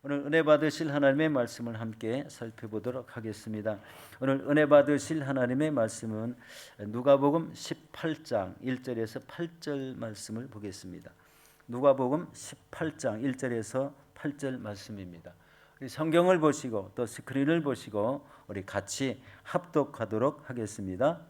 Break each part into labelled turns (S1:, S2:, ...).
S1: 오늘 은혜 받으실 하나님의 말씀을 함께 살펴보도록 하겠습니다. 오늘 은혜 받으실 하나님의 말씀은 누가복음 18장 1절에서 8절 말씀을 보겠습니다. 누가복음 18장 1절에서 8절 말씀입니다. 우리 성경을 보시고 또 스크린을 보시고 우리 같이 합독하도록 하겠습니다.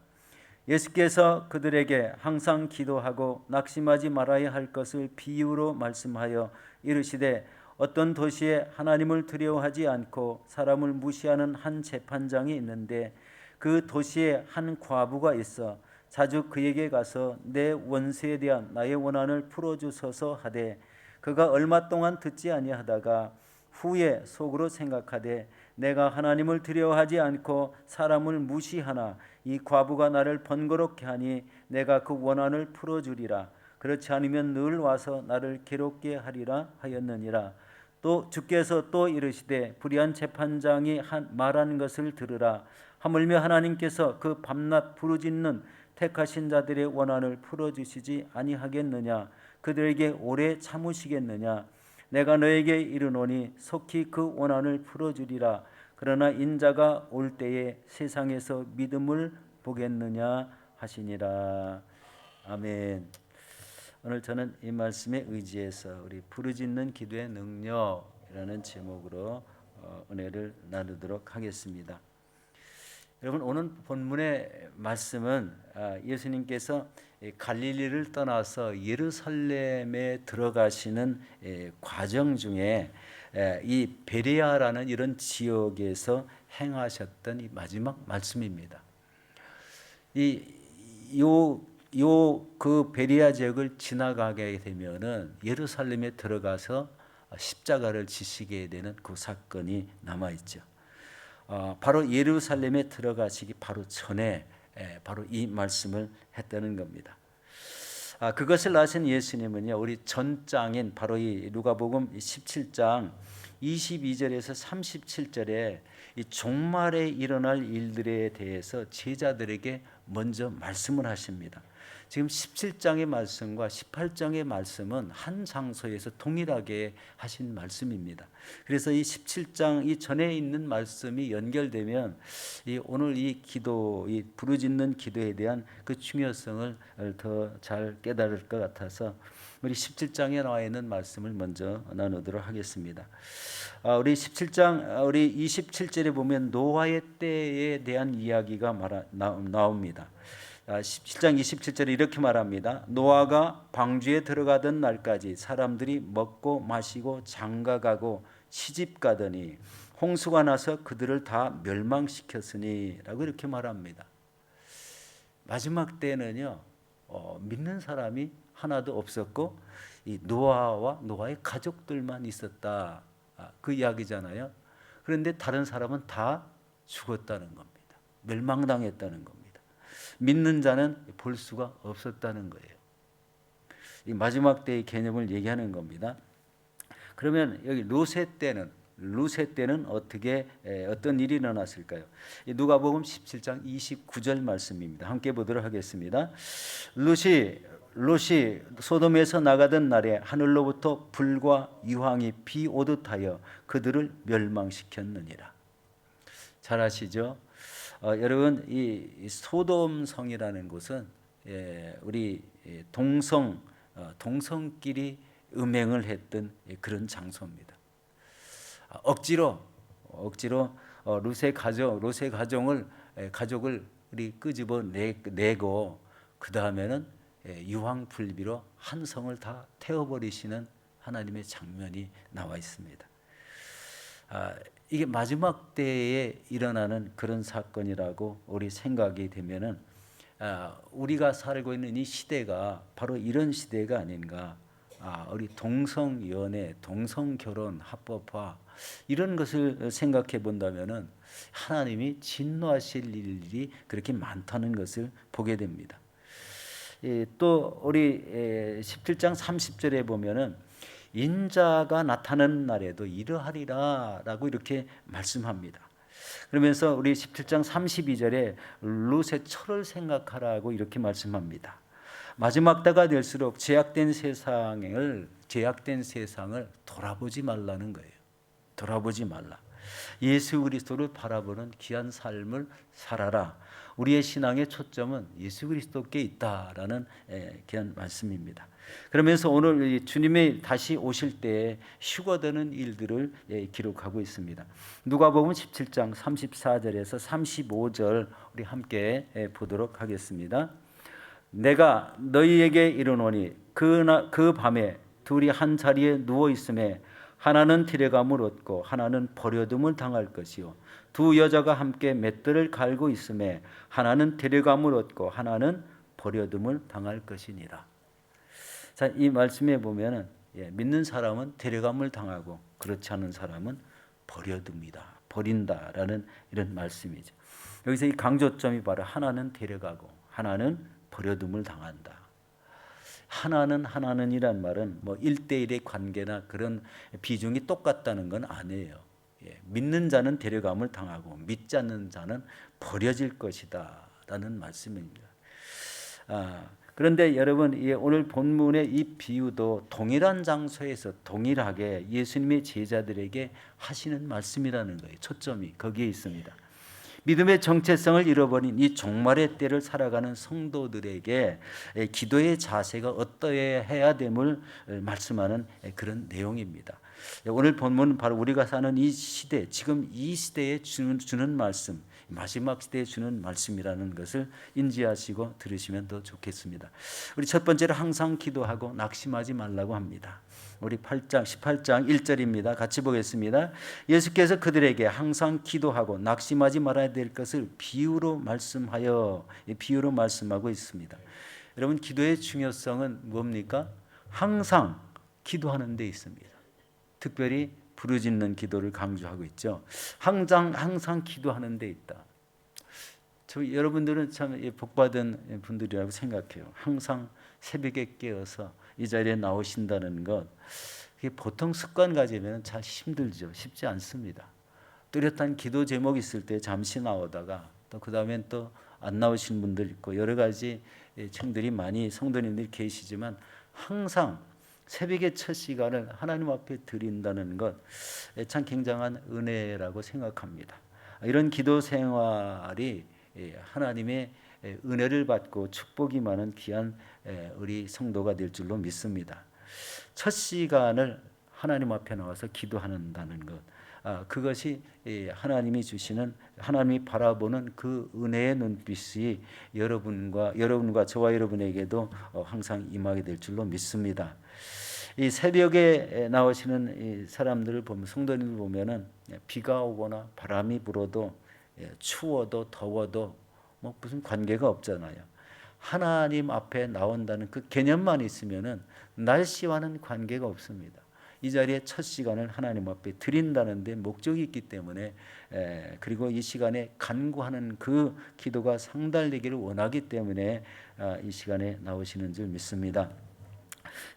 S1: 예수께서 그들에게 항상 기도하고 낙심하지 말아야 할 것을 비유로 말씀하여 이르시되 어떤 도시에 하나님을 두려워하지 않고 사람을 무시하는 한 재판장이 있는데 그 도시에 한 과부가 있어 자주 그에게 가서 내 원수에 대한 나의 원한을 풀어주소서 하되 그가 얼마 동안 듣지 아니하다가 후에 속으로 생각하되 내가 하나님을 두려워하지 않고 사람을 무시하나 이 과부가 나를 번거롭게 하니 내가 그 원한을 풀어주리라. 그렇지 않으면 늘 와서 나를 괴롭게 하리라 하였느니라. 또 주께서 또 이르시되 불의한 재판장이 말한 것을 들으라. 하물며 하나님께서 그 밤낮 부르짖는 택하신 자들의 원한을 풀어주시지 아니하겠느냐. 그들에게 오래 참으시겠느냐. 내가 너에게 이르노니 속히 그 원한을 풀어주리라. 그러나 인자가 올 때에 세상에서 믿음을 보겠느냐 하시니라. 아멘. 오늘 저는 이 말씀에 의지해서 우리 부르짖는 기도의 능력이라는 제목으로 은혜를 나누도록 하겠습니다. 여러분, 오늘 본문의 말씀은 예수님께서 갈릴리를 떠나서 예루살렘에 들어가시는 과정 중에 이 베레아라는 이런 지역에서 행하셨던 이 마지막 말씀입니다. 그 베레아 지역을 지나가게 되면은 예루살렘에 들어가서 십자가를 지시게 되는 그 사건이 남아 있죠. 바로 예루살렘에 들어가시기 바로 전에 바로 이 말씀을 했다는 겁니다. 그것을 아신 예수님은요, 우리 전장인 바로 이 누가복음 17장 22절에서 37절에 이 종말에 일어날 일들에 대해서 제자들에게 먼저 말씀을 하십니다. 지금 17장의 말씀과 18장의 말씀은 한 장소에서 동일하게 하신 말씀입니다. 그래서 이 17장 이 전에 있는 말씀이 연결되면 오늘 이 기도, 이 부르짖는 기도에 대한 그 중요성을 더 잘 깨달을 것 같아서 우리 17장에 나와 있는 말씀을 먼저 나누도록 하겠습니다. 우리 17장 우리 27절에 보면 노아의 때에 대한 이야기가 나옵니다. 17장 27절에 이렇게 말합니다. 노아가 방주에 들어가던 날까지 사람들이 먹고 마시고 장가가고 시집가더니 홍수가 나서 그들을 다 멸망시켰으니 라고 이렇게 말합니다. 마지막 때는요, 믿는 사람이 하나도 없었고 이 노아와 노아의 가족들만 있었다, 그 이야기잖아요. 그런데 다른 사람은 다 죽었다는 겁니다. 멸망당했다는 겁니다. 믿는 자는 볼 수가 없었다는 거예요. 이 마지막 때의 개념을 얘기하는 겁니다. 그러면 여기 롯의 때는 어떻게 어떤 일이 일어났을까요? 누가복음 17장 29절 말씀입니다. 함께 보도록 하겠습니다. 롯이 소돔에서 나가던 날에 하늘로부터 불과 유황이 비 오듯 하여 그들을 멸망시켰느니라. 잘 아시죠? 여러분, 이 소돔성이라는 곳은 우리 동성끼리 음행을 했던 그런 장소입니다. 억지로 롯의 가족을 우리 끄집어 내고 그 다음에는 유황 불비로 한 성을 다 태워버리시는 하나님의 장면이 나와 있습니다. 이게 마지막 때에 일어나는 그런 사건이라고 우리 생각이 되면은 우리가 살고 있는 이 시대가 바로 이런 시대가 아닌가. 우리 동성연애, 동성결혼 합법화 이런 것을 생각해 본다면은 하나님이 진노하실 일이 그렇게 많다는 것을 보게 됩니다. 또 우리 17장 30절에 보면은 인자가 나타나는 날에도 이러하리라라고 이렇게 말씀합니다. 그러면서 우리 17장 32절에 롯의 철을 생각하라고 이렇게 말씀합니다. 마지막 때가 될수록 제약된 세상을 돌아보지 말라는 거예요. 돌아보지 말라. 예수 그리스도를 바라보는 귀한 삶을 살아라. 우리의 신앙의 초점은 예수 그리스도께 있다라는 귀한 말씀입니다. 그러면서 오늘 주님이 다시 오실 때 휴거되는 일들을 기록하고 있습니다. 누가복음 17장 34절에서 35절 우리 함께 보도록 하겠습니다. 내가 너희에게 이르노니 그 밤에 둘이 한 자리에 누워 있음에 하나는 데려감을 얻고 하나는 버려둠을 당할 것이요 두 여자가 함께 맷들을 갈고 있음에 하나는 데려감을 얻고 하나는 버려둠을 당할 것이니라. 자, 이 말씀에 보면은 믿는 사람은 데려감을 당하고 그렇지 않은 사람은 버려둡니다. 버린다라는 이런 말씀이죠. 여기서 이 강조점이 바로 하나는 데려가고 하나는 버려둠을 당한다. 하나는이란 말은 뭐 1대1의 관계나 그런 비중이 똑같다는 건 아니에요. 믿는 자는 데려감을 당하고 믿지 않는 자는 버려질 것이다 라는 말씀입니다. 그런데 여러분 오늘 본문의 이 비유도 동일한 장소에서 동일하게 예수님의 제자들에게 하시는 말씀이라는 거예요. 초점이 거기에 있습니다. 믿음의 정체성을 잃어버린 이 종말의 때를 살아가는 성도들에게 기도의 자세가 어떠해야 됨을 말씀하는 그런 내용입니다. 오늘 본문은 바로 우리가 사는 이 시대, 지금 이 시대에 주는 말씀, 마지막 시대에 주는 말씀이라는 것을 인지하시고 들으시면 더 좋겠습니다. 우리 첫 번째로 항상 기도하고 낙심하지 말라고 합니다. 우리 18장 1절입니다. 같이 보겠습니다. 예수께서 그들에게 항상 기도하고 낙심하지 말아야 될 것을 비유로 말씀하고 있습니다. 여러분 기도의 중요성은 뭡니까? 항상 기도하는 데 있습니다. 특별히 부르짖는 기도를 강조하고 있죠. 항상 기도하는 데 있다. 여러분들은 참 복받은 분들이라고 생각해요. 항상 새벽에 깨어서 이 자리에 나오신다는 것, 그게 보통 습관 가지면 참 힘들죠. 쉽지 않습니다. 뚜렷한 기도 제목 있을 때 잠시 나오다가 또 그 다음엔 또 안 나오신 분들 있고 여러 가지 청들이 많이 성도님들이 계시지만 항상 새벽의 첫 시간을 하나님 앞에 드린다는 것 참 굉장한 은혜라고 생각합니다. 이런 기도 생활이 하나님의 은혜를 받고 축복이 많은 귀한 우리 성도가 될 줄로 믿습니다. 첫 시간을 하나님 앞에 나와서 기도한다는 것, 그것이 하나님이 주시는, 하나님이 바라보는 그 은혜의 눈빛이 여러분과 저와 여러분에게도 항상 임하게 될 줄로 믿습니다. 이 새벽에 나오시는 이 사람들을 보면, 성도님을 보면은 비가 오거나 바람이 불어도 추워도 더워도 뭐 무슨 관계가 없잖아요. 하나님 앞에 나온다는 그 개념만 있으면은 날씨와는 관계가 없습니다. 이 자리에 첫 시간을 하나님 앞에 드린다는 데 목적이 있기 때문에, 그리고 이 시간에 간구하는 그 기도가 상달되기를 원하기 때문에 이 시간에 나오시는 줄 믿습니다.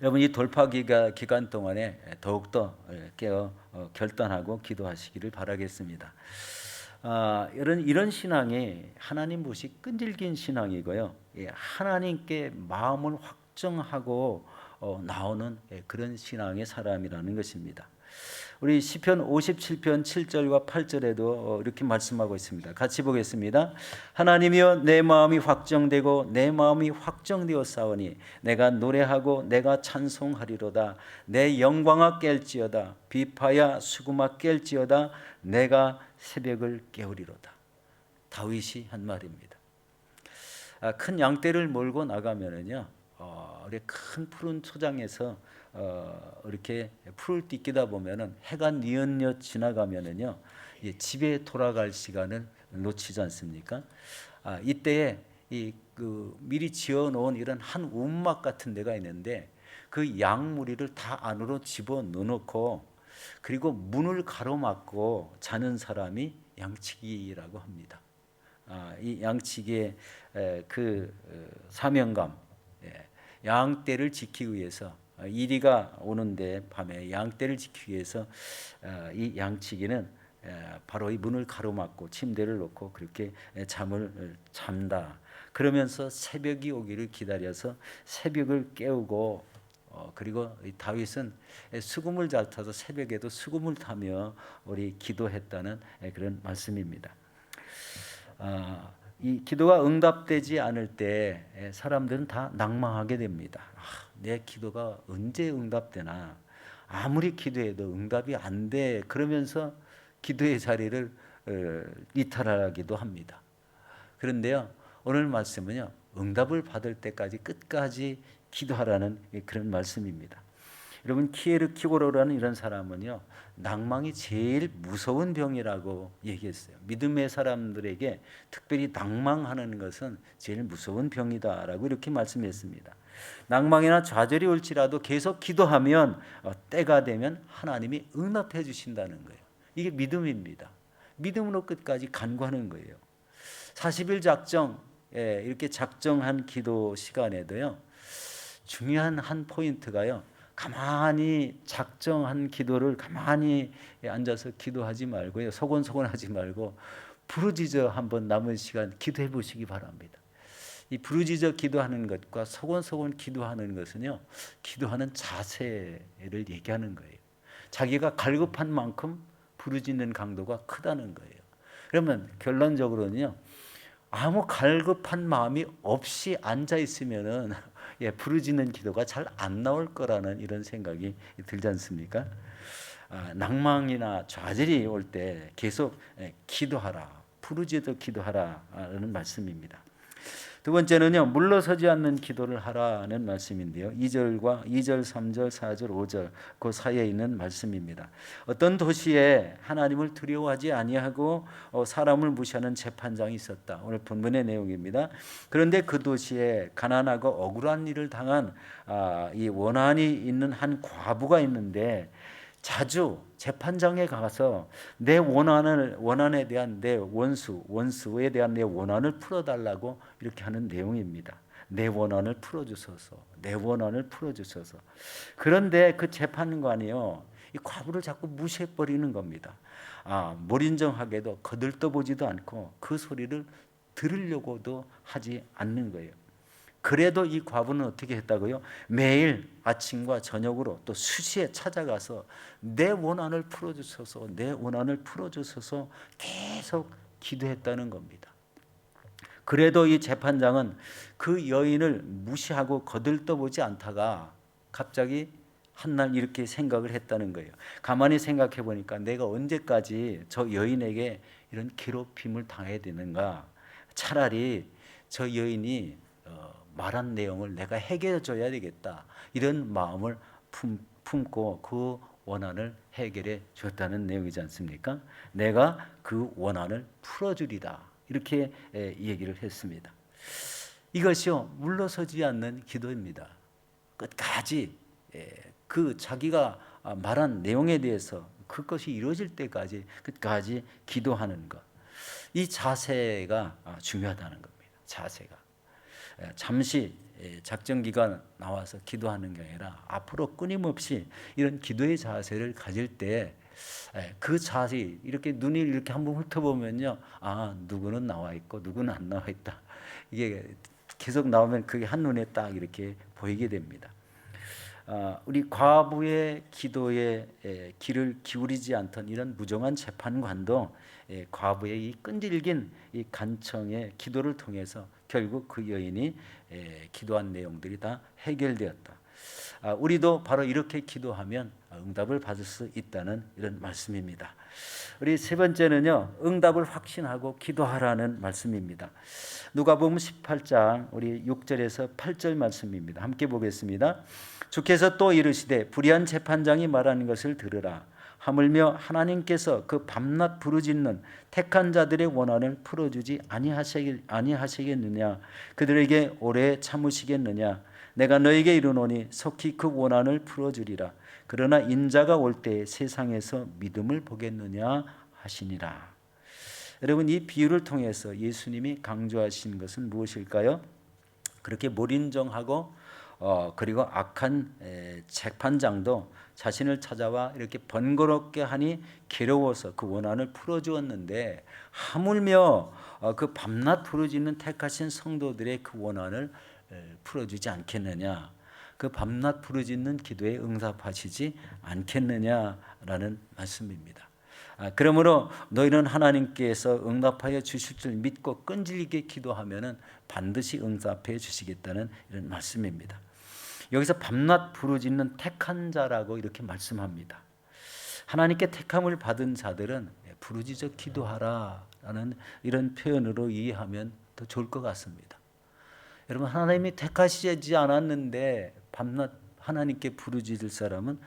S1: 여러분 이 돌파 기간 동안에 더욱더 깨어 결단하고 기도하시기를 바라겠습니다. 이런 신앙이 하나님 보시 끈질긴 신앙이고요. 하나님께 마음을 확정하고 나오는 그런 신앙의 사람이라는 것입니다. 우리 시편 57편 7절과 8절에도 이렇게 말씀하고 있습니다. 같이 보겠습니다. 하나님이여 내 마음이 확정되고 내 마음이 확정되었사오니 내가 노래하고 내가 찬송하리로다. 내 영광아 깰지어다. 비파야 수금아 깰지어다. 내가 새벽을 깨우리로다. 다윗이 한 말입니다. 큰 양떼를 몰고 나가면은요, 우리 큰 푸른 초장에서 이렇게 풀을 띠끼다 보면은 해가 뉘엿뉘엿 지나가면은요, 집에 돌아갈 시간을 놓치지 않습니까? 이때에 그 미리 지어놓은 이런 한 움막 같은 데가 있는데 그 양무리를 다 안으로 집어 넣어놓고 그리고 문을 가로막고 자는 사람이 양치기라고 합니다. 이 양치기의 그 사명감, 양떼를 지키기 위해서, 이리가 오는데 밤에 양떼를 지키기 위해서 이 양치기는 바로 이 문을 가로막고 침대를 놓고 그렇게 잠을 잔다. 그러면서 새벽이 오기를 기다려서 새벽을 깨우고 그리고 이 다윗은 수금을 잘 타서 새벽에도 수금을 타며 우리 기도했다는 그런 말씀입니다. 이 기도가 응답되지 않을 때 사람들은 다 낭망하게 됩니다. 내 기도가 언제 응답되나, 아무리 기도해도 응답이 안 돼, 그러면서 기도의 자리를 이탈하기도 합니다. 그런데요, 오늘 말씀은요, 응답을 받을 때까지 끝까지 기도하라는 그런 말씀입니다. 여러분, 키에르키고르라는 이런 사람은요, 낭망이 제일 무서운 병이라고 얘기했어요. 믿음의 사람들에게 특별히 낭망하는 것은 제일 무서운 병이다라고 이렇게 말씀했습니다. 낭망이나 좌절이 올지라도 계속 기도하면 때가 되면 하나님이 응답해 주신다는 거예요. 이게 믿음입니다. 믿음으로 끝까지 간구하는 거예요. 40일 작정, 이렇게 작정한 기도 시간에도요, 중요한 한 포인트가요, 가만히 작정한 기도를 가만히 앉아서 기도하지 말고요, 소곤소곤하지 말고 부르짖어 한번 남은 시간 기도해 보시기 바랍니다. 이 부르짖어 기도하는 것과 소곤소곤 기도하는 것은요, 기도하는 자세를 얘기하는 거예요. 자기가 갈급한 만큼 부르짖는 강도가 크다는 거예요. 그러면 결론적으로는요, 아무 갈급한 마음이 없이 앉아 있으면은 부르짖는 기도가 잘 안 나올 거라는 이런 생각이 들지 않습니까? 낭망이나 좌절이 올 때 계속 기도하라, 부르짖어 기도하라는 말씀입니다. 두 번째는요, 물러서지 않는 기도를 하라는 말씀인데요, 2절, 3절, 4절, 5절 그 사이에 있는 말씀입니다. 어떤 도시에 하나님을 두려워하지 아니하고 사람을 무시하는 재판장이 있었다. 오늘 본문의 내용입니다. 그런데 그 도시에 가난하고 억울한 일을 당한 이 원한이 있는 한 과부가 있는데, 자주 재판장에 가서 내 원한에 대한 내 원수에 대한 내 원한을 풀어달라고 이렇게 하는 내용입니다. 내 원한을 풀어주소서, 내 원한을 풀어주소서. 그런데 그 재판관이요, 이 과부를 자꾸 무시해버리는 겁니다. 몰인정하게도 거들떠보지도 않고 그 소리를 들으려고도 하지 않는 거예요. 그래도 이 과부는 어떻게 했다고요? 매일 아침과 저녁으로 또 수시에 찾아가서 내 원한을 풀어주소서, 내 원한을 풀어주소서 계속 기도했다는 겁니다. 그래도 이 재판장은 그 여인을 무시하고 거들떠보지 않다가 갑자기 한날 이렇게 생각을 했다는 거예요. 가만히 생각해 보니까 내가 언제까지 저 여인에게 이런 괴롭힘을 당해야 되는가? 차라리 저 여인이 말한 내용을 내가 해결해 줘야 되겠다, 이런 마음을 품고 그 원한을 해결해 줬다는 내용이지 않습니까? 내가 그 원한을 풀어주리라, 이렇게 얘기를 했습니다. 이것이요, 물러서지 않는 기도입니다. 끝까지 그 자기가 말한 내용에 대해서 그것이 이루어질 때까지 끝까지 기도하는 것, 이 자세가 중요하다는 겁니다. 자세가 잠시 작정 기간 나와서 기도하는 게 아니라 앞으로 끊임없이 이런 기도의 자세를 가질 때 그 자세, 이렇게 눈이 이렇게 한번 훑어보면요, 누구는 나와 있고 누구는 안 나와 있다, 이게 계속 나오면 그게 한눈에 딱 이렇게 보이게 됩니다. 우리 과부의 기도에 귀를 기울이지 않던 이런 무정한 재판관도 과부의 이 끈질긴 이 간청의 기도를 통해서 결국 그 여인이 기도한 내용들이 다 해결되었다. 우리도 바로 이렇게 기도하면 응답을 받을 수 있다는 이런 말씀입니다. 우리 세 번째는요, 응답을 확신하고 기도하라는 말씀입니다. 누가복음 18장 우리 6절에서 8절 말씀입니다. 함께 보겠습니다. 주께서 또 이르시되 불의한 재판장이 말하는 것을 들으라. 하물며 하나님께서 그 밤낮 부르짖는 택한 자들의 원한을 풀어주지 아니하시겠느냐? 그들에게 오래 참으시겠느냐? 내가 너에게 이르노니 속히 그 원한을 풀어주리라. 그러나 인자가 올 때에 세상에서 믿음을 보겠느냐 하시니라. 여러분, 이 비유를 통해서 예수님이 강조하신 것은 무엇일까요? 그렇게 몰인정하고 그리고 악한 재판장도 자신을 찾아와 이렇게 번거롭게 하니 괴로워서 그 원한을 풀어주었는데, 하물며 그 밤낮 부르짖는 택하신 성도들의 그 원한을 풀어주지 않겠느냐. 그 밤낮 부르짖는 기도에 응답하시지 않겠느냐라는 말씀입니다. 그러므로 너희는 하나님께서 응답하여 주실 줄 믿고 끈질기게 기도하면은 반드시 응답해 주시겠다는 이런 말씀입니다. 여기서 밤낮 부르짖는 택한 자라고 이렇게 말씀합니다. 하나님께 택함을 받은 자들은 부르짖어 기도하라라는 이런 표현으로 이해하면 더 좋을 것 같습니다. 여러분, 하나님이 택하시지 않았는데 밤낮 하나님께 부르짖을 사람은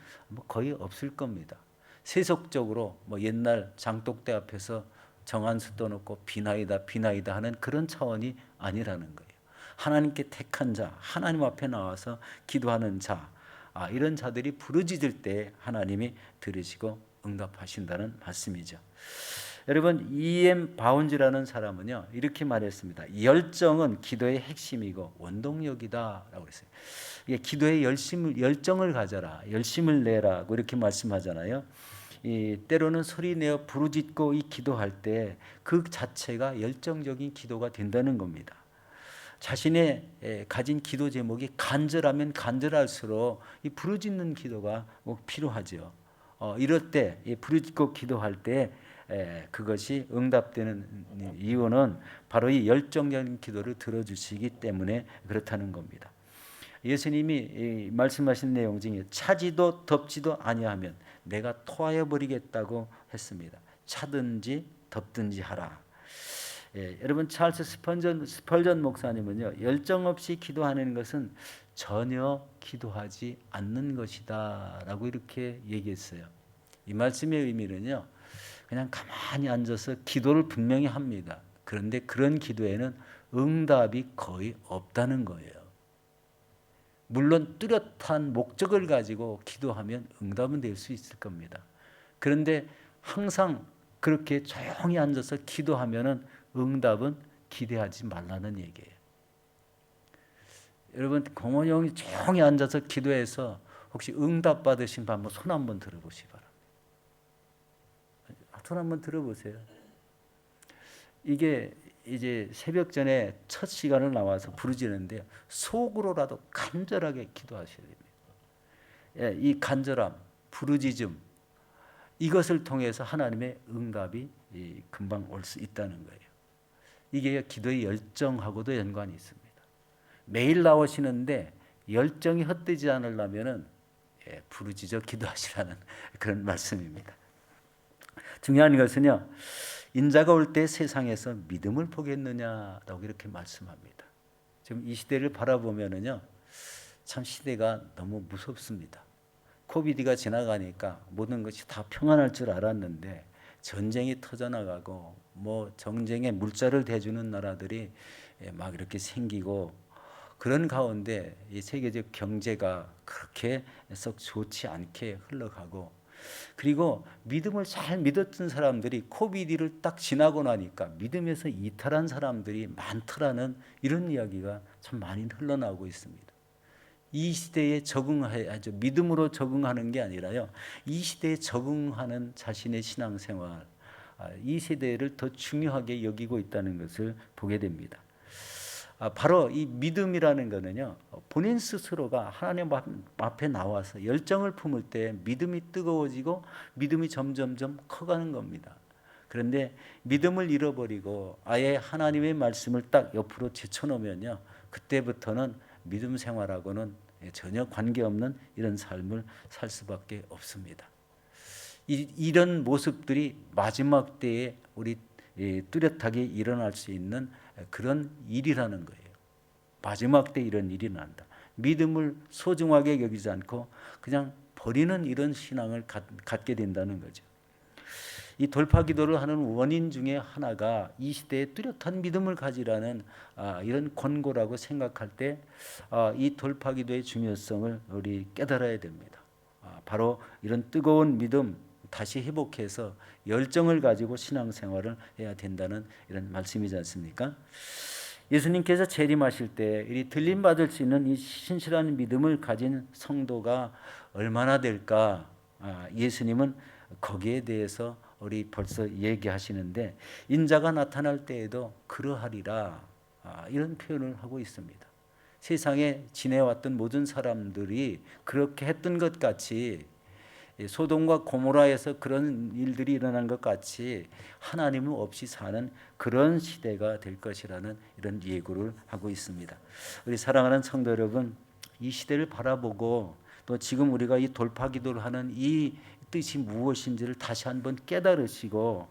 S1: 거의 없을 겁니다. 세속적으로 옛날 장독대 앞에서 정한수 떠놓고 비나이다 비나이다 하는 그런 차원이 아니라는 거예요. 하나님께 택한 자, 하나님 앞에 나와서 기도하는 자, 이런 자들이 부르짖을 때 하나님이 들으시고 응답하신다는 말씀이죠. 여러분, E.M. 바운즈라는 사람은요 이렇게 말했습니다. 열정은 기도의 핵심이고 원동력이다라고 했어요. 기도에 열정을 가져라, 열심을 내라고 이렇게 말씀하잖아요. 때로는 소리내어 부르짖고 이 기도할 때 그 자체가 열정적인 기도가 된다는 겁니다. 자신의 가진 기도 제목이 간절하면 간절할수록 이 부르짖는 기도가 필요하죠. 이럴 때 부르짖고 기도할 때 그것이 응답되는 이유는 바로 이 열정적인 기도를 들어주시기 때문에 그렇다는 겁니다. 예수님이 말씀하신 내용 중에 차지도 덥지도 아니하면 내가 토하여 버리겠다고 했습니다. 차든지 덥든지 하라. 여러분, 찰스 스펄전 목사님은요 열정 없이 기도하는 것은 전혀 기도하지 않는 것이다 라고 이렇게 얘기했어요. 이 말씀의 의미는요 그냥 가만히 앉아서 기도를 분명히 합니다. 그런데 그런 기도에는 응답이 거의 없다는 거예요. 물론 뚜렷한 목적을 가지고 기도하면 응답은 될 수 있을 겁니다. 그런데 항상 그렇게 조용히 앉아서 기도하면은 응답은 기대하지 말라는 얘기예요. 여러분, 공원형이 조용히 앉아서 기도해서 혹시 응답 받으신 분 한번 손 한번 들어보시기 바랍니다. 손 한번 들어보세요. 이게 이제 새벽 전에 첫 시간을 나와서 부르짖는데요. 속으로라도 간절하게 기도하셔야 됩니다. 이 간절함, 부르짖음, 이것을 통해서 하나님의 응답이 금방 올 수 있다는 거예요. 이게 기도의 열정하고도 연관이 있습니다. 매일 나오시는데 열정이 헛되지 않으려면 부르짖어 기도하시라는 그런 말씀입니다. 중요한 것은요. 인자가 올 때 세상에서 믿음을 보겠느냐라고 이렇게 말씀합니다. 지금 이 시대를 바라보면은요. 참 시대가 너무 무섭습니다. 코비드가 지나가니까 모든 것이 다 평안할 줄 알았는데 전쟁이 터져나가고 정쟁에 물자를 대주는 나라들이 막 이렇게 생기고 그런 가운데 이 세계적 경제가 그렇게 썩 좋지 않게 흘러가고 그리고 믿음을 잘 믿었던 사람들이 코비드를 딱 지나고 나니까 믿음에서 이탈한 사람들이 많더라는 이런 이야기가 참 많이 흘러나오고 있습니다. 이 시대에 적응해야죠. 믿음으로 적응하는 게 아니라요. 이 시대에 적응하는 자신의 신앙생활, 이 세대를 더 중요하게 여기고 있다는 것을 보게 됩니다. 바로 이 믿음이라는 것은요. 본인 스스로가 하나님 앞에 나와서 열정을 품을 때 믿음이 뜨거워지고 믿음이 점점점 커가는 겁니다. 그런데 믿음을 잃어버리고 아예 하나님의 말씀을 딱 옆으로 제쳐놓으면요. 그때부터는 믿음 생활하고는 전혀 관계없는 이런 삶을 살 수밖에 없습니다. 이런 모습들이 마지막 때에 우리 뚜렷하게 일어날 수 있는 그런 일이라는 거예요. 마지막 때 이런 일이 난다. 믿음을 소중하게 여기지 않고 그냥 버리는 이런 신앙을 갖게 된다는 거죠. 이 돌파 기도를 하는 원인 중에 하나가 이 시대에 뚜렷한 믿음을 가지라는 이런 권고라고 생각할 때 이 돌파 기도의 중요성을 우리 깨달아야 됩니다. 바로 이런 뜨거운 믿음 다시 회복해서 열정을 가지고 신앙생활을 해야 된다는 이런 말씀이지 않습니까? 예수님께서 재림하실 때 이 들림 받을 수 있는 이 신실한 믿음을 가진 성도가 얼마나 될까? 예수님은 거기에 대해서 우리 벌써 얘기하시는데 인자가 나타날 때에도 그러하리라 이런 표현을 하고 있습니다. 세상에 지내왔던 모든 사람들이 그렇게 했던 것 같이 소돔과 고모라에서 그런 일들이 일어난 것 같이 하나님 없이 사는 그런 시대가 될 것이라는 이런 예고를 하고 있습니다. 우리 사랑하는 성도 여러분, 이 시대를 바라보고 또 지금 우리가 이 돌파 기도를 하는 이 뜻이 무엇인지를 다시 한번 깨달으시고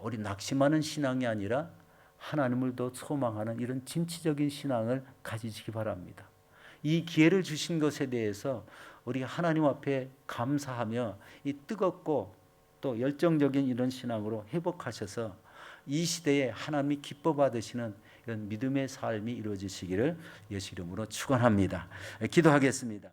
S1: 우리 낙심하는 신앙이 아니라 하나님을 더 소망하는 이런 진취적인 신앙을 가지시기 바랍니다. 이 기회를 주신 것에 대해서 우리 하나님 앞에 감사하며 이 뜨겁고 또 열정적인 이런 신앙으로 회복하셔서 이 시대에 하나님이 기뻐 받으시는 이런 믿음의 삶이 이루어지시기를 예수 이름으로 축원합니다. 기도하겠습니다.